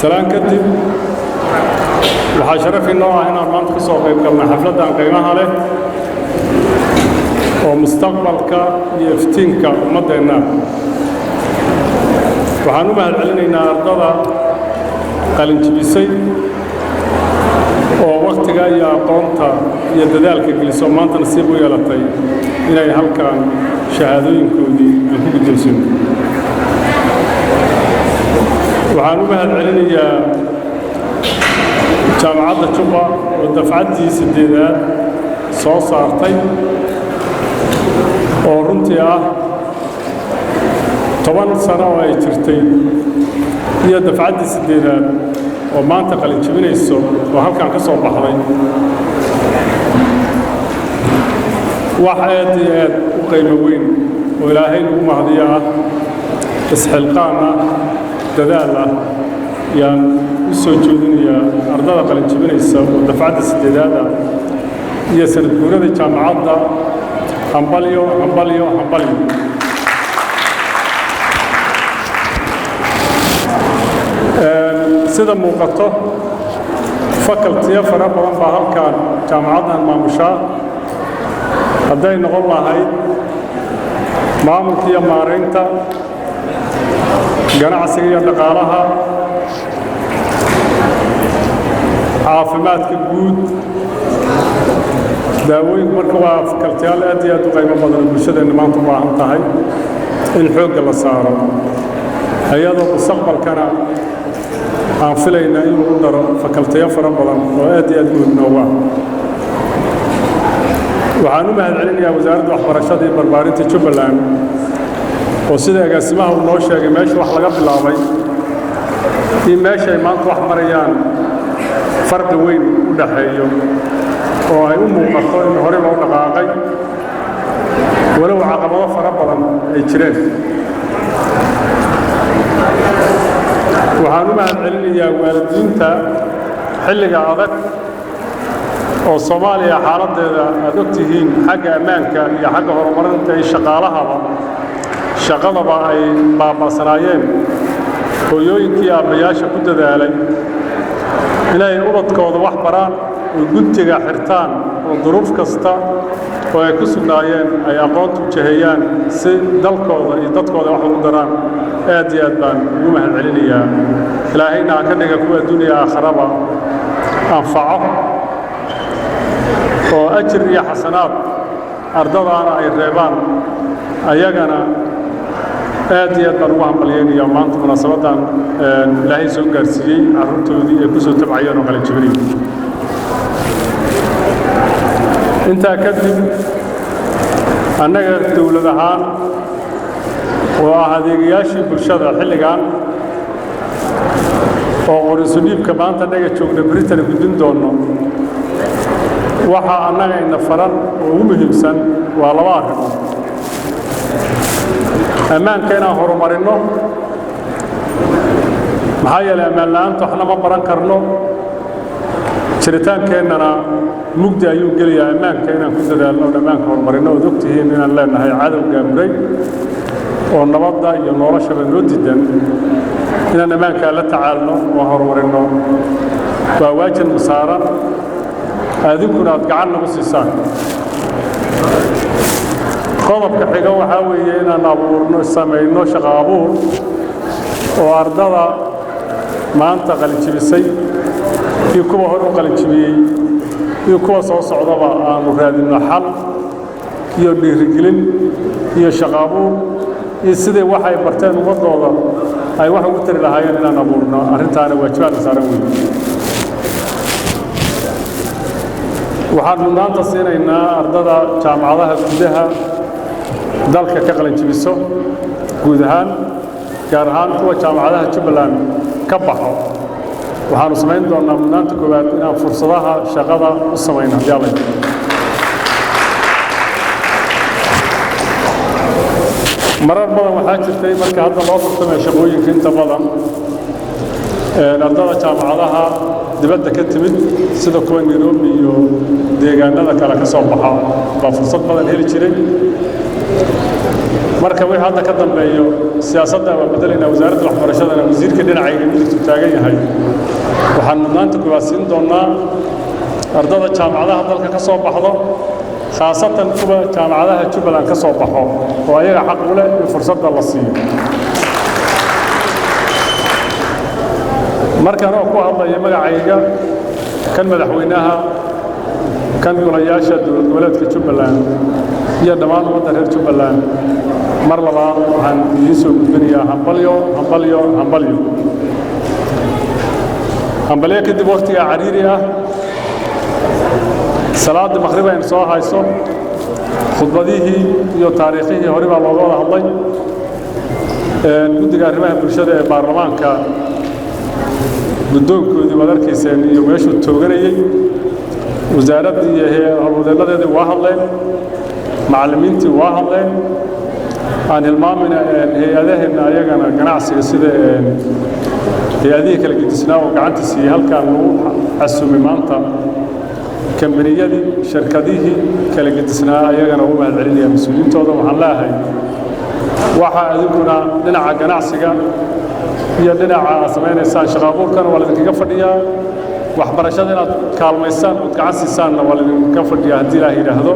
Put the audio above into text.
سلام كتب وحشرف النوع هنا المنطقة صوبي بقلنا حفلة عن قيمها له ومستقبلك يفتنك ومدينا وحانو مهل علينا أرضا قلنجبيسي ووقتك يا قونتا يددالك جلسوا مانتا نسيبوا يلطي إلى هالكان شهادوين كودي أنكو جلسون وحانو مهل علينا جامعة جوبا ودفعتي سديدات soo saartay oo runtii 10 sano oo ay jirtay iyo dafcadii sideedaad oo maanta qalin jabinayso oo halkan ka soo baxday waxaad u qiimo weyn oo Ilaahay ugu mahadiyaa isxilqaana dadaala yaan u soo jeedinayaa ardada qalin jabinaysa oo dafcadii sideedaad iyo sanad guurada jaamacadda hambalyo sida muuqato faculty fara badan baa halkan jaamacaddan maamusha hadday noqon lahayd maamulka iyo maareynta ganacsiga iyo dhaqaalaha caafimaadka guud daawooyin marka waa fakaltiyaal aad iyo aad u qiimo badan bulshadeena maanta u baahan tahay in xoogga la saaro ayadoo mustaqbalkana aan filayna in lagu daro fakaltiyo fara badan oo aad iyo aad muhiim noogu ah waxaan u mahadcelinayaa wasaaradda waxbarashada iyo barbaarinta Jubbaland oo sida agaasimaha uu noo sheegay meesha wax laga bilaabay in meesha ay maanta wax marayaan farqi weyn u dhaxeeyo oo ay u muuqato in hore loo dhaqaaqay walow caqabado fara badan ay jireen waxaan u mahadcelinayaa waalidiinta xilliga adag oo Soomaaliya xaaladeeda aad ogtihiin xagga ammaanka iyo xagga horumarinta ee shaqadaba ay baabasanaayeen hooyooyinkii aabbayaasha ku dadaalay inay ubadkooda wax baraan oo guddiga xirtaan oo duruuf kasta oo ay ku sugnaayeen ay aqoontu jahayaan si dalkooda iyo dadkooda wax ugu daraan aad iyo aad baan ugu mahadcelinayaa ilaahayna ka dhiga kuwa dunya aakhiraba anfaco oo ajir iyo xasanaad ardadaana ay reebaan ayagana aad iyo aad baan ugu hambalyeynaya maanta munaasabadan ilaahay soo gaarsiiyey carruurtoodii ay ku soo tabcayeen oo qalin jabinayeen inta kadib annaga dawlad ahaan oo adeegayaashii bulshada xilligan oo qorayso dhiibka maanta naga joogna Britain gudbin doono waxa annaga ina faran oo ugu muhiimsan waa laba arrimood ammaanka inaan horumarino maxaa yeelay ammaan la'aanta waxna ma baran karno jiritaankeenana mugdi ayuu geliyaa ammaanka inaan ku dadaalno ammaanka horumarino oo ogtihiin inaan leenahay cadow gaamray oo nabadda iyo noloshaba noo diidan inaan ammaanka la tacaalno oo horumarino waa waajib masaaran adinkuna aad gacan nagu siisaan qodobka xiga waxaa weeye inaan abuurno samayno shaqo abuur oo ardada maanta qalin jabisay iyo kuwa hore u qalin jabiyey iyo kuwa soo socdaba aanu raadino xal iyo dhiirigelin iyo shaqo abuur iyo sidii waxay barteen ummadooda ay wax ugu tari lahaayeen inaan abuurno arrintaana waajibaad saaran weyn waxaan maanta siinaynaa ardada jaamacadaha gudaha dalka ka qalin jabiso guud ahaan gaar ahaan kuwa jaamacadaha Jubbaland ka baxo waxaanu samayn doonaa mudnaanta koowaad inaan fursadaha shaqada u samayno yaalay marar badan waxaa jirtay marka hadda loo furtamay shaqooyinka inta badan ardada jaamacadaha dibadda ka timid sida kuwa Nairobi iyo deegaanada kale ka soo baxa baa fursad badan heli jiray marka wixii hadda ka dambeeyo siyaasadda waa bedelayna wasaaradda waxbarashadana wasiirka dhinacayga midku taagan yahay waxaan mudnaanta ku waasiin doonaa ardada jaamacadaha dalka ka soo baxdo khaasatan kuwa jaamacadaha Jubbaland ka soo baxo oo ayaga xaq u leh in fursadda la siiyo markaan oo ku hadlayo magacayga kan madaxweynaha kan golayaasha dowlad goboleedka Jubbaland iyo dhammaan wadada reer Jubbaland mar labaad waxaan idin soo gudbinayaa hambalyo kadib waqtiga cariiri ah salaada maqrib aynu soo hayso khudbadihii iyo taariikhihii hore baa looga wada hadlay guddiga arrimaha bulshada ee baarlamaanka guddoonkoodii wada arkayseen iyo meeshuu tooganayay wasaaraddii iyo howlwadeelladeedii waa hadleen macallimiintii waa hadleen aan hilmaamina hay-adaheenna ayagana ganacsiga sida hay-adihii kala gedisnaa oo gacanta siiyey halkaan lagu xasumay maanta kambaniyadii shirkadihii kala gedisnaa ayagana u mahadcelinaya mas-uuliyiintooda waxaan leeyahay waxa adinkuna dhinaca ganacsiga iyo dhinaca aad samaynaysaan shaqo abuurkana waa laydinkaga fadhiyaa waxbarashada inaad kaalmaysaan ood gacan siisaanna waa laydinka fadhiyaa haddii ilaah yidhaahdo